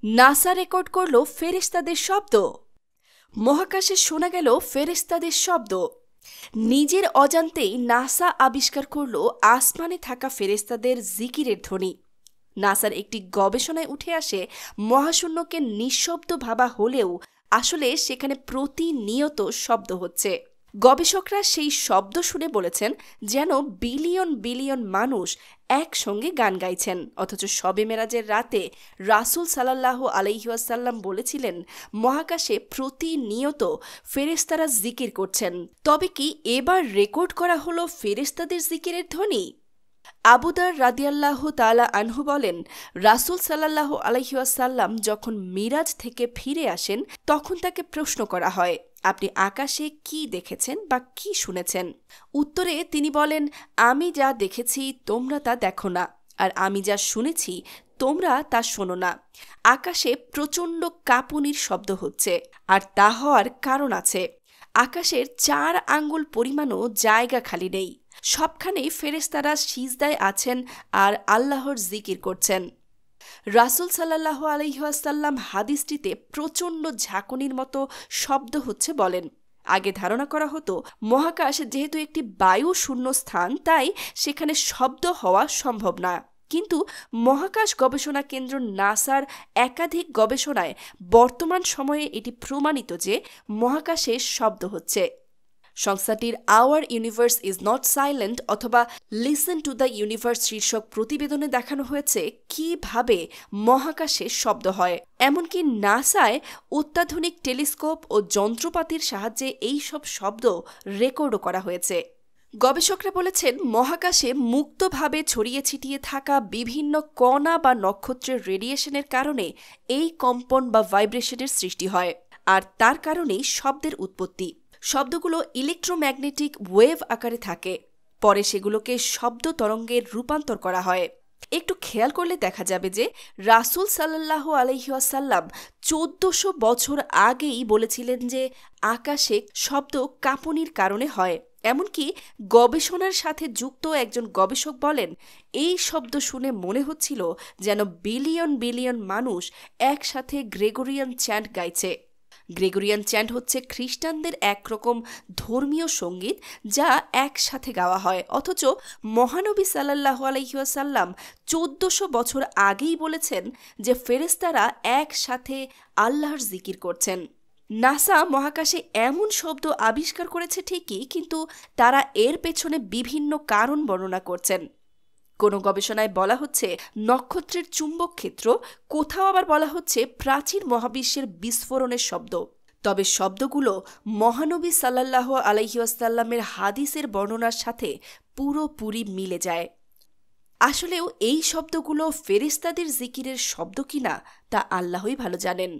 NASA record করল ফেরেশতাদের শব্দ। মহাকাশে শোনা গেল ফেরেশতাদের শব্দ। নিজের অজান্তেই নাসা আবিষ্কার করল আসমানে থাকা ফেরেশতাদের জিকিরের ধ্বনি। নাসার একটি গবেষণায় উঠে আসে মহাশূন্যকে নিঃশব্দ ভাবা হলেও আসলে সেখানে প্রতিনিয়ত শব্দ হচ্ছে। গবেষকরা সেই শব্দ শুনে বলেছেন যেন বিলিয়ন বিলিয়ন মানুষ একসঙ্গে গান গাইছেন। অথচ শবে মেরাজের রাতে রাসূল সাল্লাল্লাহু আলাইহি ওয়াসাল্লাম বলেছিলেন মহাকাশে প্রতিনিয়ত ফেরেশতারা জিকির করছেন। তবে কি এবার রেকর্ড করা হলো ফেরেশতাদের জিকিরের ধ্বনি? আবু দার রাদিয়াল্লাহু তাআলা আনহু বলেন, রাসূল সাল্লাল্লাহু আলাইহি ওয়াসাল্লাম যখন মিরাজ থেকে ফিরে আসেন তখন তাকে প্রশ্ন করা হয়, আপনি আকাশে কি দেখেছেন বা কি শুনেছেন? উত্তরে তিনি বলেন, আমি যা দেখেছি তোমরা তা দেখো না, আর আমি যা শুনেছি তোমরা তা শোনো না। আকাশে প্রচণ্ড কাঁপুনির শব্দ হচ্ছে, আর তা হওয়ার কারণ আছে। আকাশের ৪ আঙ্গুল পরিমাণও জায়গা খালি নেই। সবখানেই ফেরেশতারা সিজদায় আছেন আর আল্লাহর জিকির করছেন। রাসূল সাল্লাল্লাহু আলাইহি ওয়াসাল্লাম হাদিসটিতে প্রচণ্ড ঝাঁকুনির মতো শব্দ হচ্ছে বলেন। আগে ধারণা করা হতো মহাকাশ যেহেতু একটি বায়ু শূন্য স্থান, তাই সেখানে শব্দ হওয়া সম্ভব না। কিন্তু মহাকাশ গবেষণা কেন্দ্র নাসার একাধিক গবেষণায় বর্তমান সময়ে এটি প্রমাণিত যে মহাকাশে শব্দ হচ্ছে। সংস্থাটির hour universe is not silent অথবা লিসেন টু দ্য ইউনিভার্স শীর্ষক প্রতিবেদনে দেখানো হয়েছে কিভাবে মহাকাশে শব্দ হয়। এমনকি নাসায় অত্যাধুনিক টেলিস্কোপ ও যন্ত্রপাতির সাহায্যে এই সব শব্দ রেকর্ডও করা হয়েছে। গবেষকরা বলেছেন মহাকাশে মুক্তভাবে ছড়িয়ে ছিটিয়ে থাকা বিভিন্ন কণা বা নক্ষত্রের রেডিয়েশনের কারণে এই কম্পন বা ভাইব্রেশনের সৃষ্টি হয়, আর তার কারণেই শব্দের উৎপত্তি। শব্দগুলো ইলেকট্রোম্যাগনেটিক ওয়েভ আকারে থাকে, পরে সেগুলোকে শব্দ তরঙ্গের রূপান্তর করা হয়। একটু খেয়াল করলে দেখা যাবে যে রাসূল সাল্লাল্লাহু আলাইহি ওয়াসাল্লাম ১৪০০ বছর আগেই বলেছিলেন যে আকাশে শব্দ কাঁপুনির কারণে হয়। এমনকি গবেষণার সাথে যুক্ত একজন গবেষক বলেন, এই শব্দ শুনে মনে হচ্ছিল যেন বিলিয়ন বিলিয়ন মানুষ একসাথে গ্রেগরিয়ান চ্যান্ট গাইছে। গ্রেগরিয়ান চ্যান্ট হচ্ছে খ্রিস্টানদের একরকম ধর্মীয় সঙ্গীত যা একসাথে গাওয়া হয়। অথচ মহানবী সাল্লাল্লাহু আলাইহি ওয়াসাল্লাম ১৪০০ বছর আগেই বলেছেন যে ফেরেশতারা একসাথে আল্লাহর জিকির করছেন। নাসা মহাকাশে এমন শব্দ আবিষ্কার করেছে ঠিকই, কিন্তু তারা এর পেছনে বিভিন্ন কারণ বর্ণনা করছেন। কোনো গবেষণায় বলা হচ্ছে নক্ষত্রের চুম্বক ক্ষেত্র, কোথাও আবার বলা হচ্ছে প্রাচীন মহাবিশ্বের বিস্ফোরণের শব্দ। তবে শব্দগুলো মহানবী সাল্লাল্লাহু আলাইহি ওয়াসাল্লামের হাদিসের বর্ণনার সাথে পুরোপুরি মিলে যায়। আসলেও এই শব্দগুলো ফেরেশতাদের জিকিরের শব্দ কিনা তা আল্লাহই ভালো জানেন।